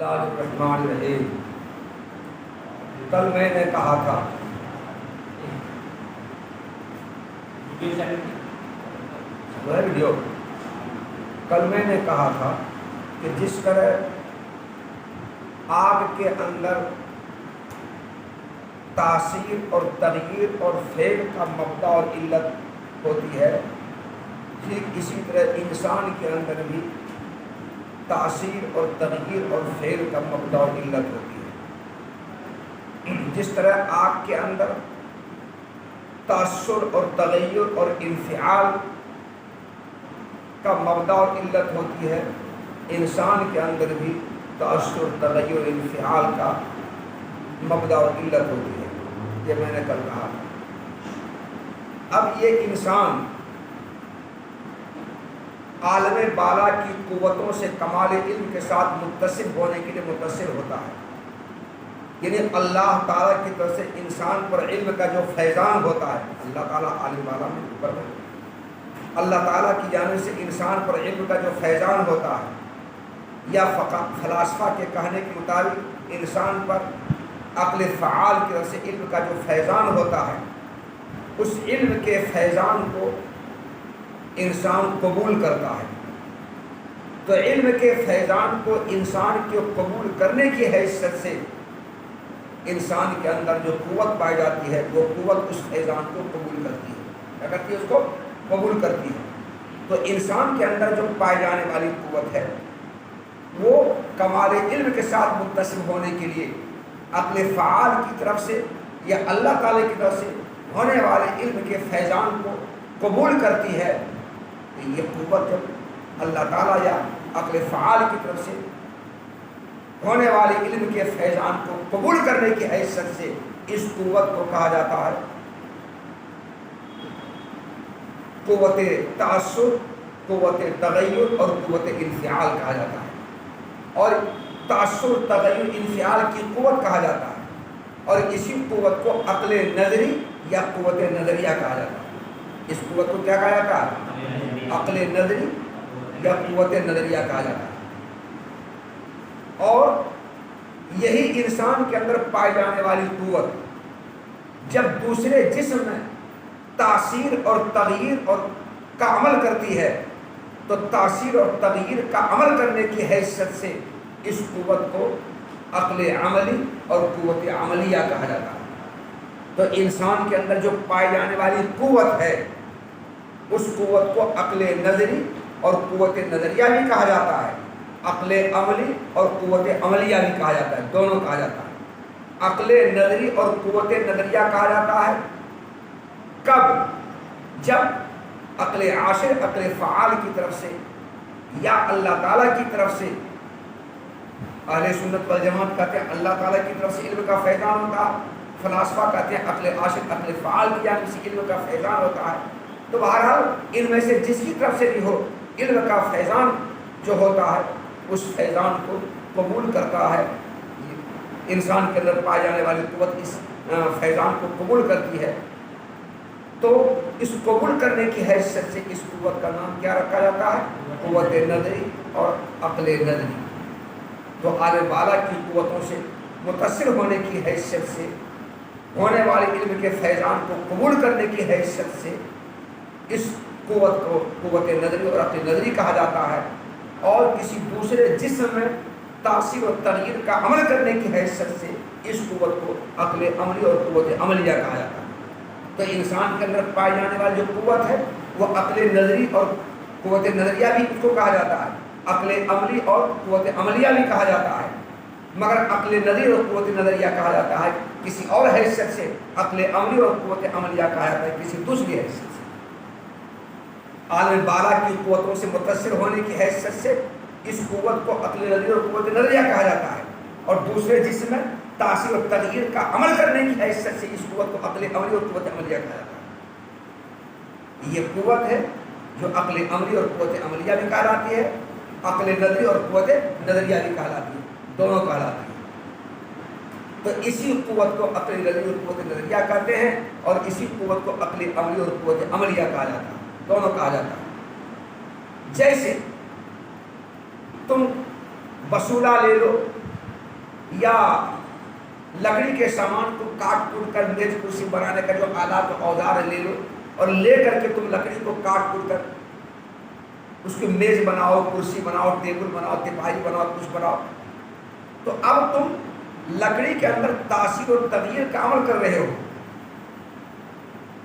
اللہ الرحمن الرحیم۔ کل میں نے کہا تھا ویڈیو کل میں نے کہا تھا کہ جس طرح آگ کے اندر تاثیر اور تغییر اور فعل کا مبدا اور علت ہوتی ہے، ٹھیک اسی طرح انسان کے اندر بھی تاثیر اور تغییر اور فعل کا مبدا اور علت ہوتی ہے۔ جس طرح آگ کے اندر تاثر اور تغیر اور انفعال کا مبدا اور علت ہوتی ہے، انسان کے اندر بھی تاثر، تغیر اور انفعال کا مبدا اور علت ہوتی ہے۔ یہ میں نے کل کہا تھا۔ اب یہ انسان عالم بالا کی قوتوں سے کمال علم کے ساتھ متصل ہونے کے لیے متصل ہوتا ہے، یعنی اللہ تعالیٰ کی طرف سے انسان پر علم کا جو فیضان ہوتا ہے، اللہ تعالیٰ عالم بالا میں اوپر ہے، اللہ تعالیٰ کی جانب سے انسان پر علم کا جو فیضان ہوتا ہے، یا فلاسفہ کے کہنے کے مطابق انسان پر عقل فعال کی طرف سے علم کا جو فیضان ہوتا ہے، اس علم کے فیضان کو انسان قبول کرتا ہے۔ تو علم کے فیضان کو انسان کے قبول کرنے کی حیثیت سے انسان کے اندر جو قوت پائی جاتی ہے، وہ قوت اس فیضان کو قبول کرتی ہے، کیا کرتی ہے؟ اس کو قبول کرتی ہے۔ تو انسان کے اندر جو پائی جانے والی قوت ہے، وہ کمال علم کے ساتھ متصل ہونے کے لیے عقل فعال کی طرف سے یا اللہ تعالی کی طرف سے ہونے والے علم کے فیضان کو قبول کرتی ہے۔ یہ قوت جب اللہ تعالیٰ یا عقل فعال کی طرف سے ہونے والے علم کے فیضان کو قبول کرنے کی حیثیت سے اس قوت کو کہا جاتا ہے قوت تاثر، قوت تغیر اور قوت انفعال کہا جاتا ہے، اور تاثر، تغیر، انفعال کی قوت کہا جاتا ہے، اور اسی قوت کو عقل نظری یا قوت نظریہ کہا جاتا ہے۔ اس قوت کو کیا کہا جاتا ہے؟ عقل نظری یا قوت نظریہ کہا جاتا ہے۔ اور یہی انسان کے اندر پائی جانے والی قوت جب دوسرے جسم میں تاثیر اور تغییر اور کا عمل کرتی ہے، تو تاثیر اور تغییر کا عمل کرنے کی حیثیت سے اس قوت کو عقل عملی اور قوت عملیہ کہا جاتا ہے۔ تو انسان کے اندر جو پائی جانے والی قوت ہے، اس قوت کو عقل نظری اور قوت نظریہ بھی کہا جاتا ہے، عقل عملی اور قوت عملیہ بھی کہا جاتا ہے، دونوں کہا جاتا ہے۔ عقل نظری اور قوت نظریہ کہا جاتا ہے کب؟ جب عقل عاشر، عقل فعال کی طرف سے یا اللہ تعالیٰ کی طرف سے، اہل سنت والجماعت کہتے ہیں اللہ تعالیٰ کی طرف سے علم کا فیضان ہوتا ہے، فلاسفہ کہتے ہیں عقل عاشر، عقل فعال کی جانب سے علم کا فیضان ہوتا ہے۔ تو بہرحال ان میں سے جس کی طرف سے بھی ہو، علم کا فیضان جو ہوتا ہے اس فیضان کو قبول کرتا ہے۔ انسان کے اندر پائی جانے والی قوت اس فیضان کو قبول کرتی ہے، تو اس قبول کرنے کی حیثیت سے اس قوت کا نام کیا رکھا جاتا ہے؟ قوت نظری اور عقل نظری۔ تو عالم بالا کی قوتوں سے متصل ہونے کی حیثیت سے، ہونے والے علم کے فیضان کو قبول کرنے کی حیثیت سے اس قوت کو قوت نظری اور عقل نظری کہا جاتا ہے، اور کسی دوسرے جسم میں تاثیر اور تغییر کا عمل کرنے کی حیثیت سے اس قوت کو عقل عملی اور قوت عملیہ کہا جاتا ہے۔ تو انسان کے اندر پائی جانے والی جو قوت ہے، وہ عقل نظری اور قوت نظریہ بھی اس کو کہا جاتا ہے، عقل عملی اور قوت عملیہ بھی کہا جاتا ہے، مگر عقل نظری اور قوت نظریہ کہا جاتا ہے کسی اور حیثیت سے، عقل عملی اور قوت عملیہ کہا جاتا ہے کسی دوسری حیثیت سے۔ عالم بالا کی قوتوں سے متصل ہونے کی حیثیت سے اس قوت کو عقل نظری اور قوت نظریہ کہا جاتا ہے، اور دوسرے جسم میں تاثیر اور تغییر کا عمل کرنے کی حیثیت سے اس قوت کو عقل عملی اور قوت عملیہ کہا جاتا ہے۔ یہ قوت ہے جو عقل عملی اور قوت عملیہ بھی کہلاتی ہے، عقل نظری اور قوت نظریہ بھی کہلاتی ہے، دونوں کہلاتی ہے۔ تو اسی قوت کو عقل نظری اور قوت نظریہ کہتے ہیں، اور اسی قوت کو عقل عملی اور قوت عملیہ کہا جاتا ہے، دونوں کہا جاتا ہے۔ جیسے تم وصولہ لے لو یا لکڑی کے سامان کو کاٹ کوٹ کر میز کرسی بنانے کا جو آلات و اوزار لے لو اور لے کر کے تم لکڑی کو کاٹ کوٹ کر اس کو میز بناؤ، کرسی بناؤ، ٹیبل بناؤ، تپاہی بناؤ، کچھ بناؤ، تو اب تم لکڑی کے اندر تاثیر و تغیر کا عمل کر رہے ہو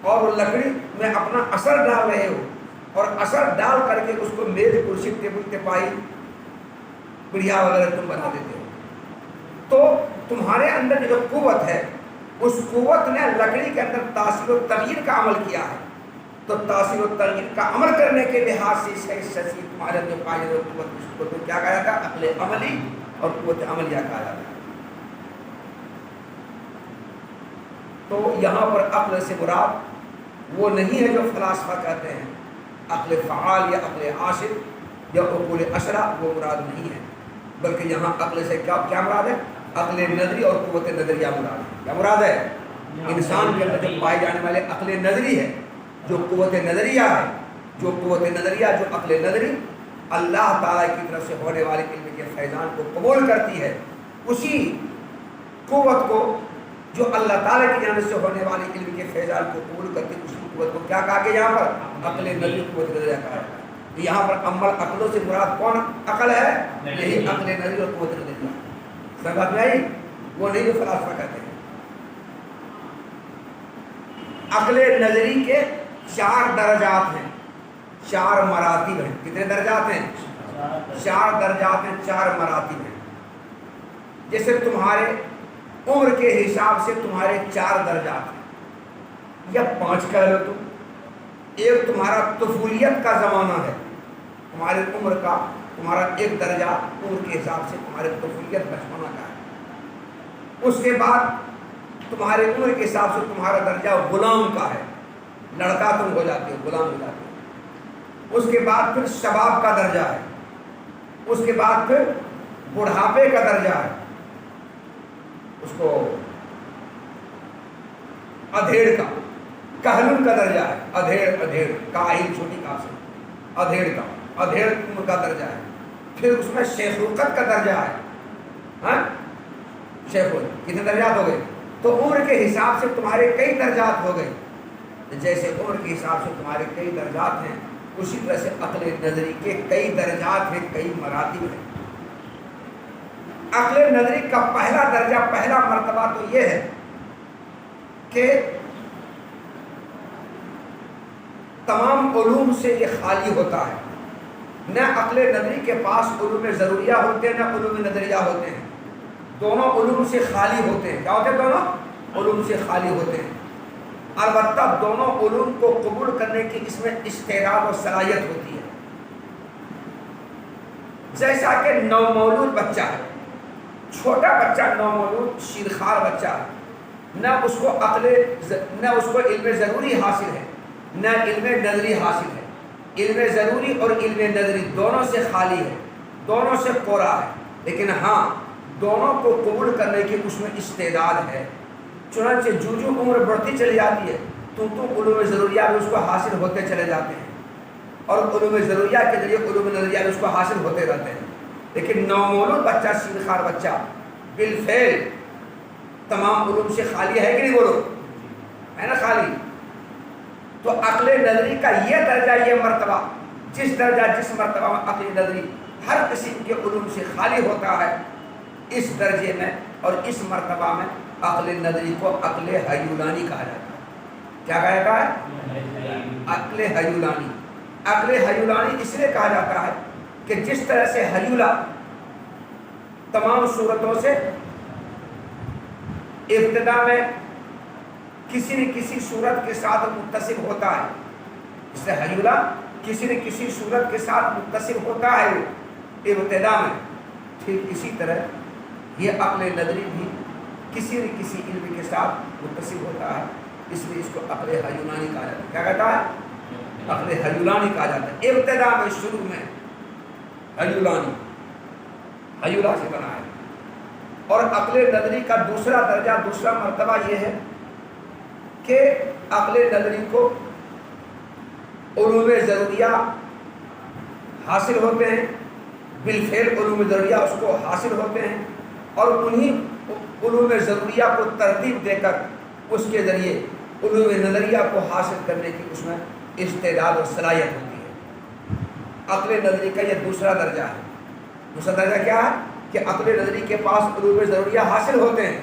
اور وہ لکڑی میں اپنا اثر ڈال رہے ہو اور اثر ڈال کر کے اس کو میز کرسی ٹیبل تپاہی بڑھیا وغیرہ تم بنا دیتے ہو. تو تمہارے اندر جو قوت ہے اس قوت نے لکڑی کے اندر تاثیر و تغیر کا عمل کیا ہے. تو تاثیر و تغیر کا عمل کرنے کے لحاظ سے تمہارے جو قائد و قوت اس کو تو کیا کہا جاتا ہے؟ عقل عملی اور قوت عملیہ کہا جاتا ہے. تو یہاں پر عقل سے مراد وہ نہیں ہے جو فلاسفہ کہتے ہیں عقل فعال یا عقل عاشق یا عقول اشرا، وہ مراد نہیں ہے، بلکہ یہاں عقل سے کیا مراد ہے؟ عقل نظری اور قوت نظریہ مراد ہے. کیا مراد ہے؟ انسان کے اندر جو پائے جانے والے عقل نظری ہے، جو قوت نظریہ ہے، جو قوت نظریہ جو عقل نظری اللہ تعالیٰ کی طرف سے ہونے والے علم کے فیضان کو قبول کرتی ہے، اسی قوت کو جو اللہ تعالیٰ کی جانب سے ہونے والے علم کے فیضان کو قبول کرتی ہے، اسی قوت کو کیا کہا گیا یہاں پر؟ عقل نظری قوت نظریہ کہا ہے. یہاں پر عمل عقلوں سے مراد کون عقل ہے؟ یہی عقل نظری اور قوت نظریہ. سمجھ میں آئی؟ وہ نہیں جو فلاسفہ کہتے ہیں. عقل نظری کے 4 درجات ہیں، 4 مراتب ہیں. کتنے درجات ہیں؟ 4 درجات ہیں، 4 مراتب ہیں. جیسے تمہارے عمر کے حساب سے تمہارے 4 درجات ہیں یا 5 کہہ لو تم. ایک تمہارا طفولیت کا زمانہ ہے، تمہاری عمر کا تمہارا ایک درجہ عمر کے حساب سے تمہارے طفولیت بچپنا کا ہے. اس کے بعد تمہارے عمر کے حساب سے تمہارا درجہ غلام کا ہے، لڑکا تم ہو جاتے ہو، غلام ہو جاتے ہو. اس کے بعد پھر شباب کا درجہ ہے، اس کے بعد پھر بڑھاپے کا درجہ ہے، اس کو ادھیڑ کا کہلن کا درجہ ہے. ادھیڑ کاہل چھوٹی کا سے ادھیڑ عمر کا درجہ ہے. پھر اس میں شیخوخت کا درجہ ہے. ہاں شیخوخت کتنے درجات ہو گئے؟ تو عمر کے حساب سے تمہارے کئی درجات ہو گئے. جیسے عمر کے حساب سے تمہارے کئی درجات ہیں، اسی طرح سے عقل نظری کے کئی درجات ہیں، کئی مراتب ہیں. عقل نظری کا پہلا درجہ، پہلا مرتبہ تو یہ ہے کہ تمام علوم سے یہ خالی ہوتا ہے. نہ عقل نظری کے پاس علوم ضروریہ ہوتے ہیں، نہ علوم نظریہ ہوتے ہیں. دونوں علوم سے خالی ہوتے ہیں. کیا ہوتے ہیں؟ دونوں علوم سے خالی ہوتے ہیں. البتہ دونوں علوم کو قبول کرنے کی اس میں استعداد و صلاحیت ہوتی ہے. جیسا کہ نومولود بچہ ہے، چھوٹا بچہ نومولود شیرخوار بچہ ہے، نہ اس کو علم ضروری حاصل ہے، نہ علم نظری حاصل ہے. علم ضروری اور علم نظری دونوں سے خالی ہے، دونوں سے کورا ہے. لیکن ہاں دونوں کو قبول کرنے کی اس میں استعداد ہے. چنانچہ جو عمر بڑھتی چلی جاتی ہے تو علوم ضروریہ بھی اس کو حاصل ہوتے چلے جاتے ہیں اور علوم ضروریہ کے ذریعے علوم نظریہ بھی اس کو حاصل ہوتے رہتے ہیں. لیکن نومولود بچہ، شیرخوار بچہ بالفعل تمام علوم سے خالی ہے کہ نہیں؟ بولو ہے نا خالی. تو عقل نظری کا یہ درجہ، یہ مرتبہ، جس مرتبہ میں عقل نظری ہر قسم کے علوم سے خالی ہوتا ہے، اس درجے میں اور اس مرتبہ میں عقل نظری کو عقل ہیولانی کہا جاتا ہے. کیا کہا جاتا ہے؟ عقل ہیولانی. عقل ہیولانی اس لیے کہا جاتا ہے کہ جس طرح سے ہیولا تمام صورتوں سے ابتدا میں کسی نہ کسی صورت کے ساتھ متصل ہوتا ہے، اس سے ہیولا کسی نہ کسی صورت کے ساتھ متصل ہوتا ہے ابتدا میں، ٹھیک اسی طرح یہ عقل نظری بھی کسی نہ کسی علم کے ساتھ متصل ہوتا ہے. اس لیے اس کو عقل ہیولانی کہا جاتا ہے. کیا کہتا ہے؟ عقل ہیولانی کہا جاتا ہے. ابتدا میں، شروع میں ہیولانی، ہیولا سے بنا ہے. اور عقل نظری کا دوسرا درجہ، دوسرا مرتبہ یہ ہے کہ عقل نظری کو علوم ضروریہ حاصل ہوتے ہیں، بالفعل علوم ضروریہ اس کو حاصل ہوتے ہیں. اور انہی علوم ضروریہ کو ترتیب دے کر اس کے ذریعے علوم نظریہ کو حاصل کرنے کی اس میں استعداد اور صلاحیت ہوتی ہے۔ عقل نظری کا یہ دوسرا درجہ ہے۔ دوسرا درجہ کیا ہے کہ عقل نظری کے پاس علوم ضروریہ حاصل ہوتے ہیں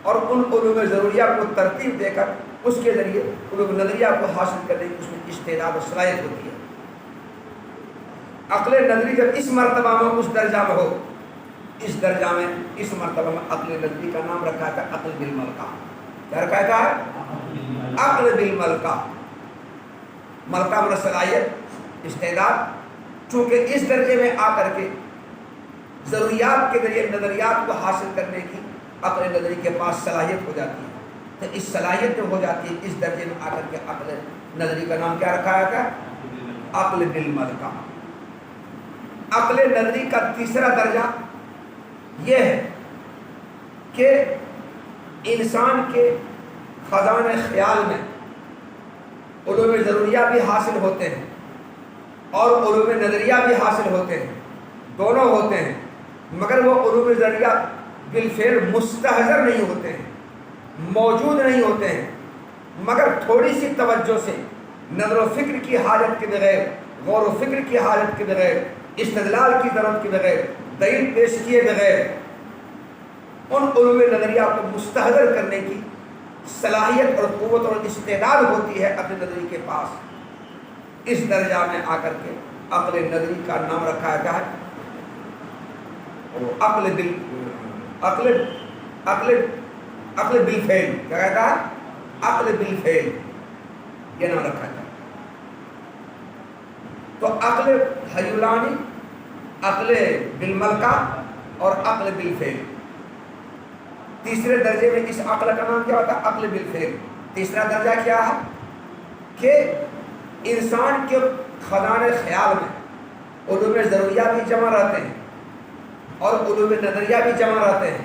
اور ان علوم ضروریہ کو ترتیب دے کر اس کے ذریعے علوم نظریہ کو حاصل کرنے کی اس میں استعداد اور صلاحیت ہوتی ہے۔ عقل نظری جب اس مرتبہ میں اس درجہ میں ہو، اس درجہ میں اس مرتبہ میں عقل نظری کا نام رکھا تھا عقل بالملکہ۔ کیا رکھا تھا؟ عقل بالملکہ۔ ملکہ من صلاحیت، استعداد۔ چونکہ اس درجے میں آ کر کے ضروریات کے ذریعے نظریات کو حاصل کرنے کی عقل نظری کے پاس صلاحیت ہو جاتی ہے، تو اس صلاحیت جو ہو جاتی ہے اس درجے میں آ کر کے عقل نظری کا نام کیا رکھا تھا؟ عقل بالملکہ۔ عقل نظری کا تیسرا درجہ یہ ہے کہ انسان کے خزانہ خیال میں علوم ضروریہ بھی حاصل ہوتے ہیں اور علوم نظریہ بھی حاصل ہوتے ہیں، دونوں ہوتے ہیں، مگر وہ علوم ضروریہ بالفعل مستحضر نہیں ہوتے ہیں، موجود نہیں ہوتے ہیں، مگر تھوڑی سی توجہ سے، نظر و فکر کی حاجت کے بغیر، غور و فکر کی حاجت کے بغیر، استدلال کی ضرورت کے بغیر، دلیل پیش کیے بغیر ان علوم نظریہ کو مستحضر کرنے کی صلاحیت اور قوت اور استعداد ہوتی ہے عقل نظری کے پاس۔ اس درجہ میں آ کر کے عقل نظری کا نام رکھا جاتا ہے عقل بالفعل۔ کیا کہتا ہے؟ عقل بالفعل، یہ نام رکھا جاتا ہے۔ تو عقل حیولانی، عقل بالملکہ اور عقل بالفعل، تیسرے درجے میں اس عقل کا نام کیا ہوتا ہے؟ عقل بالفعل۔ تیسرا درجہ کیا ہے کہ انسان کے خزانہ خیال میں علوم ضروریہ بھی جمع رہتے ہیں اور علوم نظریہ بھی جمع رہتے ہیں،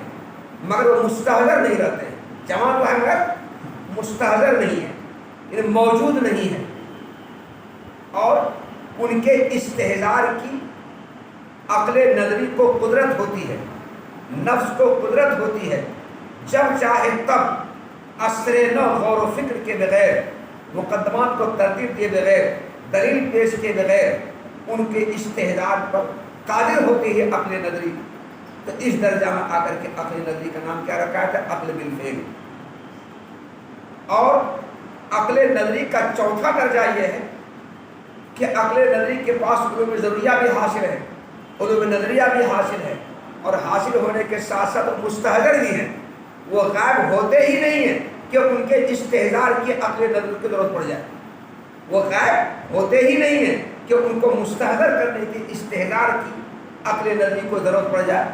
مگر وہ مستحضر نہیں رہتے ہیں۔ جمع تو ہے مگر مستحضر نہیں ہے، یعنی موجود نہیں ہے، اور ان کے استحضار کی عقل نظری کو قدرت ہوتی ہے، نفس کو قدرت ہوتی ہے، جب چاہے تب اثر نو غور و فکر کے بغیر، مقدمات کو ترتیب دیے بغیر، دلیل پیش کے بغیر ان کے استحضار پر قادر ہوتی ہے عقل نظری۔ تو اس درجہ میں آ کر کے عقل نظری کا نام کیا رکھا ہے؟ عقل بالفعل۔ اور عقل نظری کا چوتھا درجہ یہ ہے کہ عقل نظری کے پاس علوم ضروریہ بھی حاصل ہے، علوم نظریہ بھی حاصل ہے، اور حاصل ہونے کے ساتھ ساتھ مستحضر بھی ہیں، وہ غائب ہوتے ہی نہیں ہیں کہ ان کے استحضار کی عقل نظری کی ضرورت پڑ جائے، وہ غائب ہوتے ہی نہیں ہیں کہ ان کو مستحضر کرنے کی استحضار کی عقل نظری کو ضرورت پڑ جائے،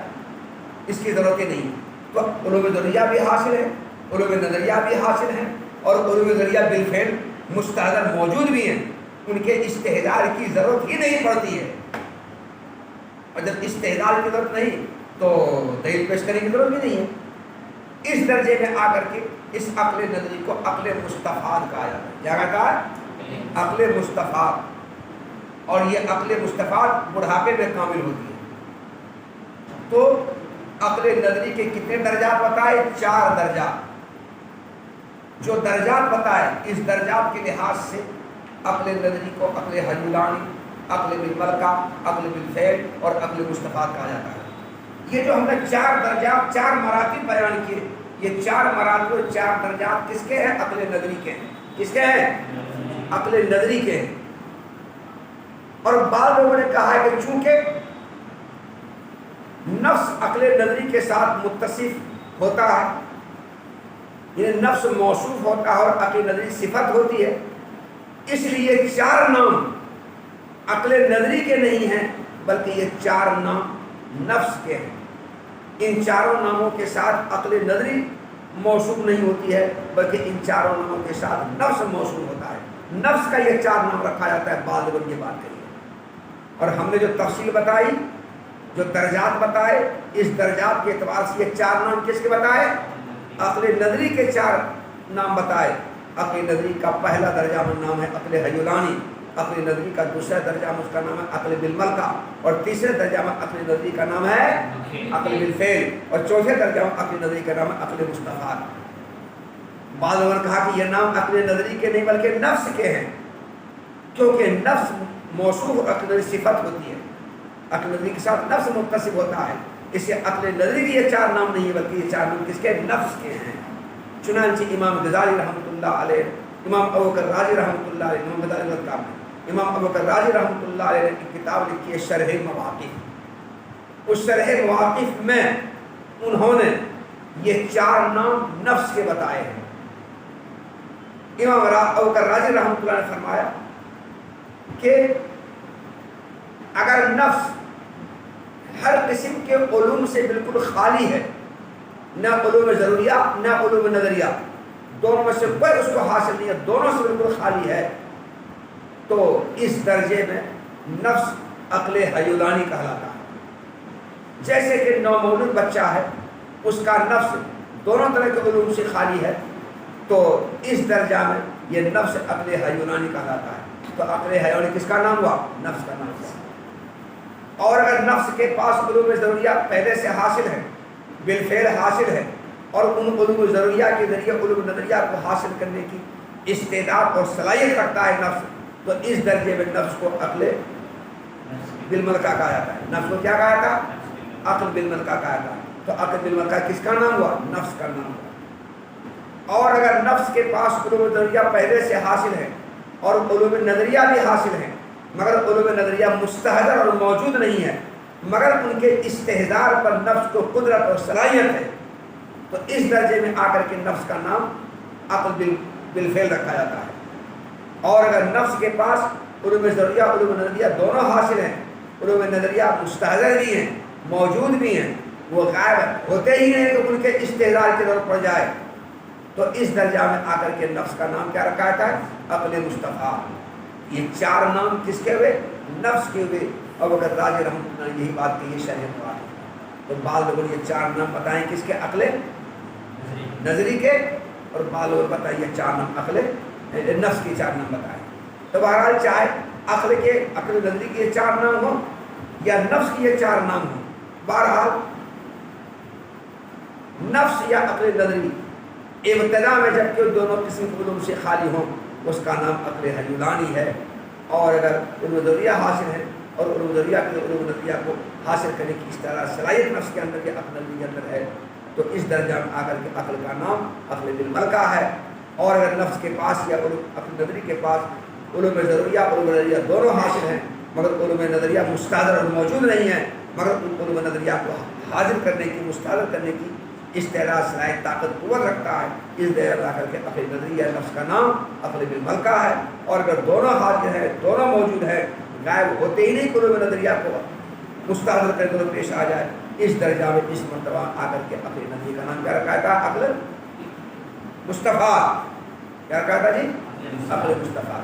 اس کی ضرورت ہی نہیں۔ تو علوم ضروریہ بھی حاصل ہے، علوم نظریہ بھی حاصل ہیں، اور علوم ضروریہ بالفعل مستحضر موجود بھی ہیں، ان کے استحضار کی ضرورت ہی نہیں پڑتی ہے، اور جب استحضار کی ضرورت نہیں تو دلیل پیش کرنے کی ضرورت بھی نہیں ہے۔ اس درجے میں آ کر کے اس عقل نظری کو عقل مستفاد کہا جاتا ہے۔ کیا کہتا ہے؟ عقل مستفاد۔ اور یہ عقل مستفاد بڑھاپے میں کامل ہوتی ہے۔ تو عقل نظری کے کتنے درجات بتائے؟ 4 درجات۔ جو درجات بتائے اس درجات کے لحاظ سے عقل نظری کو عقل حیولانی، عقل بالملکہ، عقل بالفعل اور عقل مستفاد کہا جاتا ہے۔ یہ جو ہم نے 4 درجات، 4 مراتب بیان کیے، یہ 4 مراتب، 4 درجات کس کے ہیں؟ عقل نظری کے ہیں۔ کس کے ہیں؟ عقل نظری کے ہیں۔ اور بعض لوگوں نے کہا ہے کہ چونکہ نفس عقل نظری کے ساتھ متصف ہوتا ہے، یہ نفس موصوف ہوتا ہے اور عقل نظری صفت ہوتی ہے، اس لیے 4 نام عقل نظری کے نہیں ہیں، بلکہ یہ 4 نام نفس کے ہیں۔ ان 4 ناموں کے ساتھ عقل نظری موصوف نہیں ہوتی ہے، بلکہ ان 4 ناموں کے ساتھ نفس موصوف ہوتا ہے۔ نفس کا یہ 4 نام رکھا جاتا ہے، بعض لوگوں نے یہ بات کہی ہے۔ اور ہم نے جو تفصیل بتائی، جو درجات بتائے، اس درجات کے اعتبار سے یہ 4 نام کس کے بتائے؟ عقل نظری کے 4 نام بتائے۔ عقل نظری کا پہلا درجہ نام ہے عقل حیولانی، عقل نظری کا دوسرا درجہ اس کا نام ہے عقل بالملکہ، اور تیسرے درجہ میں عقل نظری کا نام ہے عقل بالفعل، اور چوتھے درجہ میں عقل نظری کا نام ہے عقل مستفاد۔ بعض لوگوں نے کہا کہ یہ نام عقل نظری کے نہیں بلکہ نفس کے ہیں، کیونکہ نفس موصوف عقل نظری صفت ہوتی ہے، عقل نظری کے ساتھ نفس متصف ہوتا ہے، اس سے عقل نظری کے یہ چار نام نہیں ہے بلکہ یہ چار نام کس کے؟ نفس کے ہیں۔ چنانچہ امام غزالی رحمۃ اللہ علیہ، امام ابو بکر رازی رحمۃ اللہ علیہ، امام غزالی کا امام ابو بکر رازی رحمۃ اللہ علیہ نے ایک کتاب لکھی ہے شرح مواقف، اس شرح مواقف میں انہوں نے یہ چار نام نفس کے بتائے ہیں۔ امام ابو بکر رازی رحمۃ اللہ نے فرمایا کہ اگر نفس ہر قسم کے علوم سے بالکل خالی ہے، نہ علوم ضروریہ نہ علوم نظریہ، دونوں میں سے کوئی اس کو حاصل نہیں ہے، دونوں سے بالکل خالی ہے، تو اس درجے میں نفس عقل حیولانی کہلاتا ہے۔ جیسے کہ نومولود بچہ ہے، اس کا نفس دونوں طرح کے علوم سے خالی ہے، تو اس درجہ میں یہ نفس عقل حیولانی کہلاتا ہے۔ تو عقل حیولانی کس کا نام ہوا؟ نفس کا نام ہوا۔ اور اگر نفس کے پاس علوم ضروریہ پہلے سے حاصل ہے، بالفعل حاصل ہے، اور ان علوم ضروریہ کے ذریعے علوم نظریہ کو حاصل کرنے کی استعداد اور صلاحیت رکھتا ہے نفس، تو اس درجے میں نفس کو عقل بالملکہ کہا جاتا ہے۔ نفس کو کیا کہا جاتا ہے؟ عقل بالملکہ کہا جاتا ہے۔ تو عقل بالملکہ کس کا نام ہوا؟ نفس کا نام ہوا۔ اور اگر نفس کے پاس علوم ضروریہ پہلے سے حاصل ہے اور علوم نظریہ بھی حاصل ہیں، مگر علوم نظریہ مستحضر اور موجود نہیں ہے، مگر ان کے استحضار پر نفس کو قدرت اور صلاحیت ہے، تو اس درجے میں آ کر کے نفس کا نام عقل بالفعل رکھا جاتا ہے۔ اور اگر نفس کے پاس علوم ضروریہ علوم نظریہ دونوں حاصل ہیں، علوم نظریہ مستحضر بھی ہیں، موجود بھی ہیں، وہ غائب ہوتے ہی نہیں تو ان کے استحضار کی ضرورت پڑ جائے، تو اس درجہ میں آ کر کے نفس کا نام کیا رکھا جاتا ہے؟ عقل مصطفیٰ۔ یہ چار نام کس کے ہوئے؟ نفس کے ہوئے۔ اب اگر راج رحمۃ اللہ نے یہی بات کی شرح مواقف، تو بعض لوگوں نے یہ چار نام بتائیں کس کے؟ عقل نظری کے، اور بعض لوگوں نے بتائیں یہ چار نام عقل نفس کے چار نام بتائے۔ تو بہرحال چاہے عقل نظری کے یہ چار نام ہوں یا نفس کے یہ چار نام ہوں، بہرحال نفس یا عقل نظری ابتدا میں جب کہ دونوں قسم کے علوم سے خالی ہوں، اس کا نام عقل حیولانی ہے۔ اور اگر علوم ضروریہ حاصل ہے اور علوم ضروریہ کے علوم نظریہ کو حاصل کرنے کی اس طرح صلاحیت نفس کے اندر یا عقل نظری کے اندر ہے، تو اس درجہ میں آ کر کے عقل کا نام عقل بالملکہ ہے۔ اور اگر نفس کے پاس یا عقل نظری کے پاس علوم ضروریہ علوم نظریہ دونوں حاصل ہیں، مگر علوم نظریہ مستحضر اور موجود نہیں ہے، مگر ان علوم نظریہ کو حاضر کرنے کی مستحضر کرنے کی استعداد صلاحیت طاقت قوت رکھتا ہے، اس درجہ لا کر کے عقل نظری یا نفس کا نام عقل بالملکہ ہے۔ اور اگر دونوں حاضر ہیں، دونوں موجود ہیں، غائب ہوتے ہی نہیں علوم نظریہ کو مستحضر کرنے کو پیش آ جائے، اس درجہ میں اس مرتبہ آ کر کے عقل نظری کا نام کیا رکھا تھا؟ عقل مصطفیٰ۔ کیا رکھا تھا جی؟ عقل مصطفیٰ۔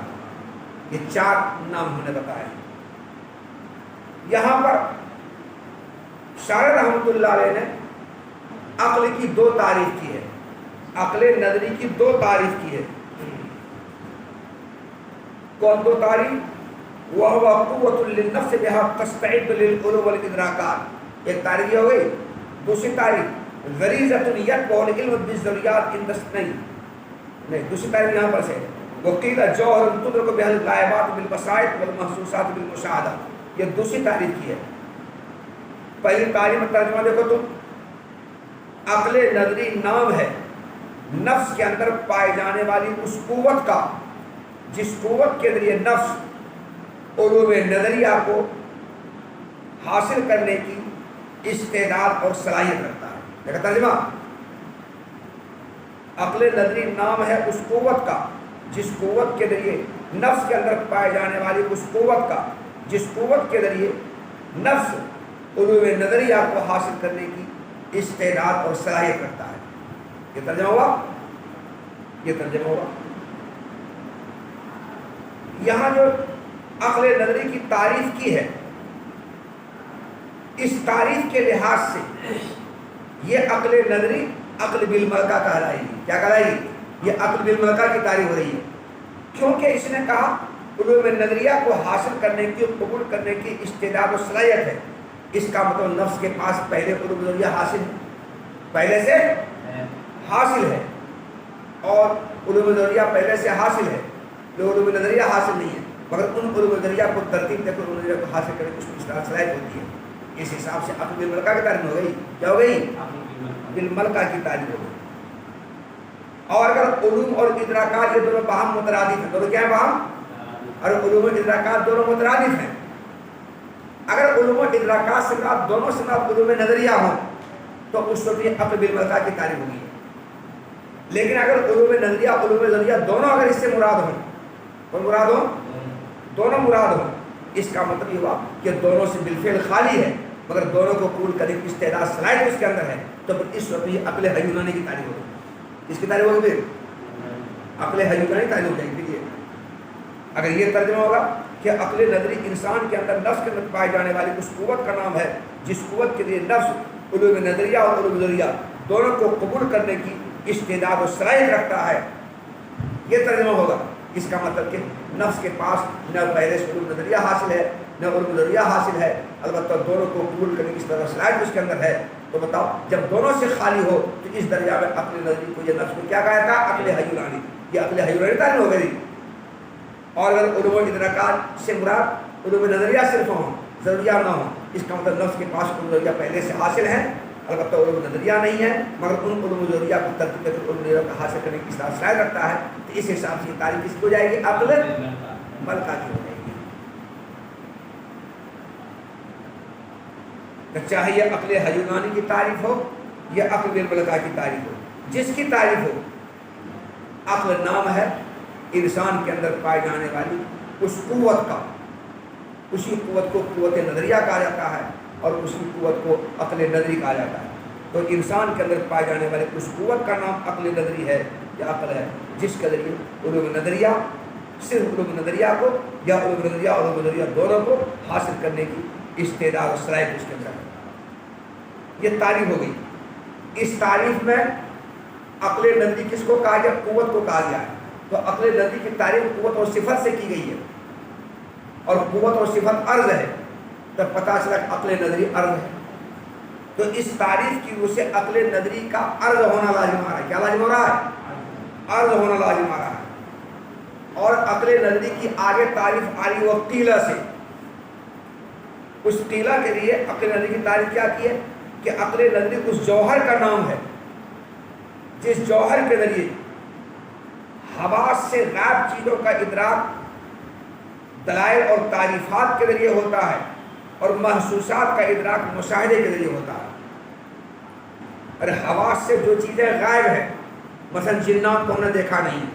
یہ چار نام ہم نے بتائے۔ یہاں پر شاعر رحمۃ اللہ علیہ نے عقل کی دو تعریف کی ہے، عقل نظری کی دو تعریف کی ہے۔ کون دو تعریف؟ وَهُوَ قُوَّةٌ لِلنَّفْسِ بِهَا تَسْتَعِدُّ لِلْعُلُومِ وَالْإِدْرَاكَاتِ۔ ایک تعریف یہ ہو گئی۔ دوسری تعریف غریزۃ یتبع العلم بالضروریات عند اثنین، نہیں دوسری تعریف یہاں پر سے وقیل جوہر تدرک بها الغائبات بالبصائر والمحسوسات بالمشاہدہ، یہ دوسری تعریف کی ہے۔ پہلی تعریف میں ترجمہ دیکھو تو عقل نظری نام ہے نفس کے اندر پائے جانے والی اس قوت کا جس قوت کے ذریعے نفس علوم نظریہ کو حاصل کرنے کی استعداد اور صلاحیت رکھتا ہے۔ دیکھا ترجمہ؟ عقل نظری نام ہے اس قوت کا جس قوت کے ذریعے نفس کے اندر پائے جانے والی اس قوت کا جس قوت کے ذریعے نفس علوم نظریہ کو حاصل کرنے کی استعداد اور صلاحیت رکھتا ہے۔ یہ ترجمہ ہوا؟ یہ ترجمہ ہوا۔ یہاں جو عقل نظری کی تعریف کی ہے، اس تعریف کے لحاظ سے یہ عقل نظری عقل بالملکہ کہلائے گی۔ کیا کہلائے گی؟ یہ عقل بالملکہ کی تعریف ہو رہی ہے، کیونکہ اس نے کہا علوم نظریہ کو حاصل کرنے کی، قبول کرنے کی استعداد و صلاحیت ہے، اس کا مطلب نفس کے پاس پہلے علوم نظریہ حاصل پہلے سے حاصل ہے، اور علوم نظریہ پہلے سے حاصل ہے، جو علوم نظریہ حاصل نہیں ہے مگر ان علوم نظریہ کو ترتیب دے کر علوم نظریہ کو حاصل کرنے کی اس میں صلاحیت ہوتی ہے۔ اس حساب سے عقل بالملکہ کی تعریف ہو گئی، کیا ہو گئی؟ بالملکہ کی تعریف ہو گئی۔ اور اگر علوم اور ادراکات یہ دونوں باہم مترادف ہیں، دونوں کیا ہیں باہم؟ اور علوم و ادراکات دونوں مترادف ہیں۔ اگر علوم و ادراکات سے مراد دونوں سے مراد علوم نظریہ ہوں تو اس وقت یہ عقل بالملکہ کی تعریف ہوگی۔ لیکن اگر علوم نظریہ دونوں اگر اس سے مراد ہوں، کون مراد ہوں؟ دونوں مراد ہوں، اس کا مطلب یہ ہوا کہ دونوں سے بالفعل خالی ہے مگر دونوں کو قبول کرنے کی استعداد صلاحیت اس کے اندر ہے، تو پھر اس وقت یہ عقل حیونانی کی تعریف ہوگی۔ کس کی تعریف ہوگی؟ پھر عقل حیونانی تعریف ہو جائے گی۔ اگر یہ ترجمہ ہوگا کہ عقل نظری انسان کے اندر نفس کے اندر پائے جانے والی اس قوت کا نام ہے جس قوت کے لیے نفس علوم نظریہ اور علوم نظریہ دونوں کو قبول کرنے کی استعداد و صلاحیت رکھتا ہے، یہ ترجمہ ہوگا۔ اس کا مطلب کہ نفس کے پاس نہ پہلے سے علوم نظریہ حاصل ہے نہ علوم نظریہ حاصل ہے، البتہ دونوں کو قبول کرنے کی استعداد و صلاحیت اس کے اندر ہے۔ تو بتاؤ جب دونوں سے خالی ہو تو اس درجہ میں عقل نظری کو یہ نفس کو کیا کہا تھا؟ عقل حیونانی۔ یہ عقل حیونانی تعریف ہو گئی۔ اور اگر علوم و ادراکات سے مراد علوم نظریہ صرف ہوں، ضروریہ نہ ہوں، اس کا مطلب نفس کے پاس علوم نظریہ پہلے سے حاصل ہے، البتہ علوم نظریہ نہیں ہے مگر ان علوم نظریہ کو ترتیب دے کر علوم نظریہ کو حاصل کرنے کی استعداد صلاحیت رکھتا ہے، تو اس حساب سے یہ تعریف کس کی ہو جائے گی؟ عقل ملکہ کی ہو جائے گی۔ تو چاہے یہ عقل حیونانی کی تعریف ہو یا عقل بالملکہ کی تعریف ہو، جس کی تعریف ہو، عقل نام ہے انسان کے اندر پائے جانے والی اس قوت کا، اسی قوت کو قوت نظریہ کہا جاتا ہے اور اسی قوت کو عقل نظری کہا جاتا ہے۔ تو انسان کے اندر پائے جانے والے اس قوت کا نام عقل نظری ہے یا عقل ہے، جس کے ذریعے علوم نظریہ، صرف علوم نظریہ کو یا علوم نظریہ اور علوم نظریہ دونوں کو حاصل کرنے کی استعداد و صلاحیت اس کے اندر ہے۔ یہ تعریف ہو گئی۔ اس تعریف میں عقل نظری کس کو کہا گیا؟ قوت کو کہا گیا ہے۔ تو عقل نظری کی تعریف قوت اور صفت سے کی گئی ہے، اور قوت اور صفت عرض ہے، تو پتہ چلا کہ عقل نظری عرض ہے۔ تو اس تعریف کی روح سے عقل نظری کا عرض ہونا لازم آ رہا ہے۔ کیا لازم ہو رہا ہے؟ عرض ہونا لازم آ رہا ہے۔ اور عقل نظری کی آگے تعریف آ رہی وہ قیلہ سے۔ اس قیلہ کے لیے عقل نظری کی تعریف کیا کی ہے کہ عقل نظری اس جوہر کا نام ہے جس جوہر کے ذریعے حواس سے غائب چیزوں کا ادراک دلائل اور تعریفات کے ذریعے ہوتا ہے اور محسوسات کا ادراک مشاہدے کے ذریعے ہوتا ہے۔ اور حواس سے جو چیزیں غائب ہیں، مثلا جنات کو ہم نے دیکھا نہیں،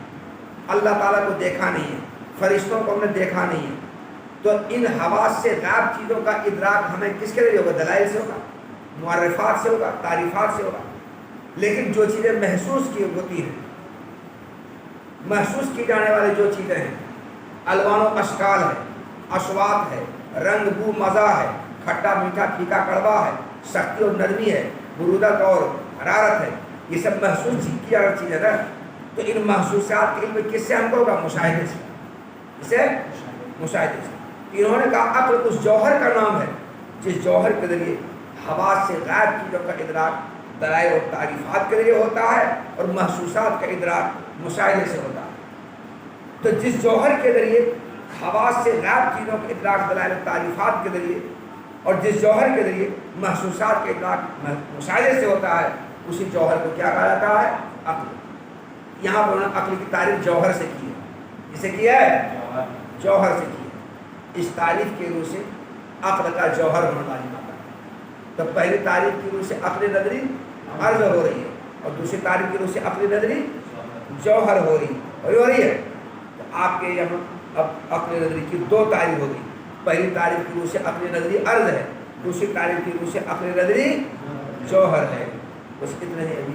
اللہ تعالیٰ کو دیکھا نہیں ہے، فرشتوں کو ہم نے دیکھا نہیں ہے، تو ان حواس سے غائب چیزوں کا ادراک ہمیں کس کے ذریعے ہوگا؟ دلائل سے ہوگا، معرفات سے ہوگا، تعریفات سے ہوگا۔ لیکن جو چیزیں محسوس کی ہوتی ہیں، محسوس کی جانے والی جو چیزیں ہیں، الوان و اشکال ہے، اصوات ہے، رنگ بو مزہ ہے، کھٹا میٹھا پھیکا کڑوا ہے، سختی اور نرمی ہے، برودت اور حرارت ہے، یہ سب محسوس کی جانے والی چیزیں ہیں۔ تو ان محسوسات کے علم کس سے ہم کو ہوگا؟ مشاہدے سے۔ اسے مشاہدے سے۔ انہوں نے کہا عقل اس جوہر کا نام ہے جس جوہر کے ذریعے حواس سے غائب چیزوں کا ادراک دلائل اور تعریفات کے ذریعے ہوتا ہے اور محسوسات کا ادراک مشاہدے سے ہوتا ہے۔ تو جس جوہر کے ذریعے حواس سے غائب چیزوں کے ادراک دلائل اور تعریفات کے ذریعے اور جس جوہر کے ذریعے محسوسات کے ادراک مشاہدے سے ہوتا ہے، اسی جوہر کو کیا کہا جاتا ہے؟ عقل۔ یہاں پر انہوں نے عقل کی تعریف جوہر سے کی ہے۔ جسے کیا ہے؟ جوہر سے کی ہے۔ اس تعریف کے روح سے عقل کا جوہر ہونا لازم آتا ہے۔ تو پہلی تعریف کی روح سے عقل نظری عرض ہو رہی ہے اور دوسری تعریف کی روح سے عقل نظری جوہر ہو رہی ہے۔ تو آپ کے یہاں اب عقل نظری کی دو تعریف ہوگی۔ پہلی تعریف کی روح سے عقل نظری عرض ہے، دوسری تعریف کی روح سے عقل نظری جوہر ہے۔ بس اتنا ہی ابھی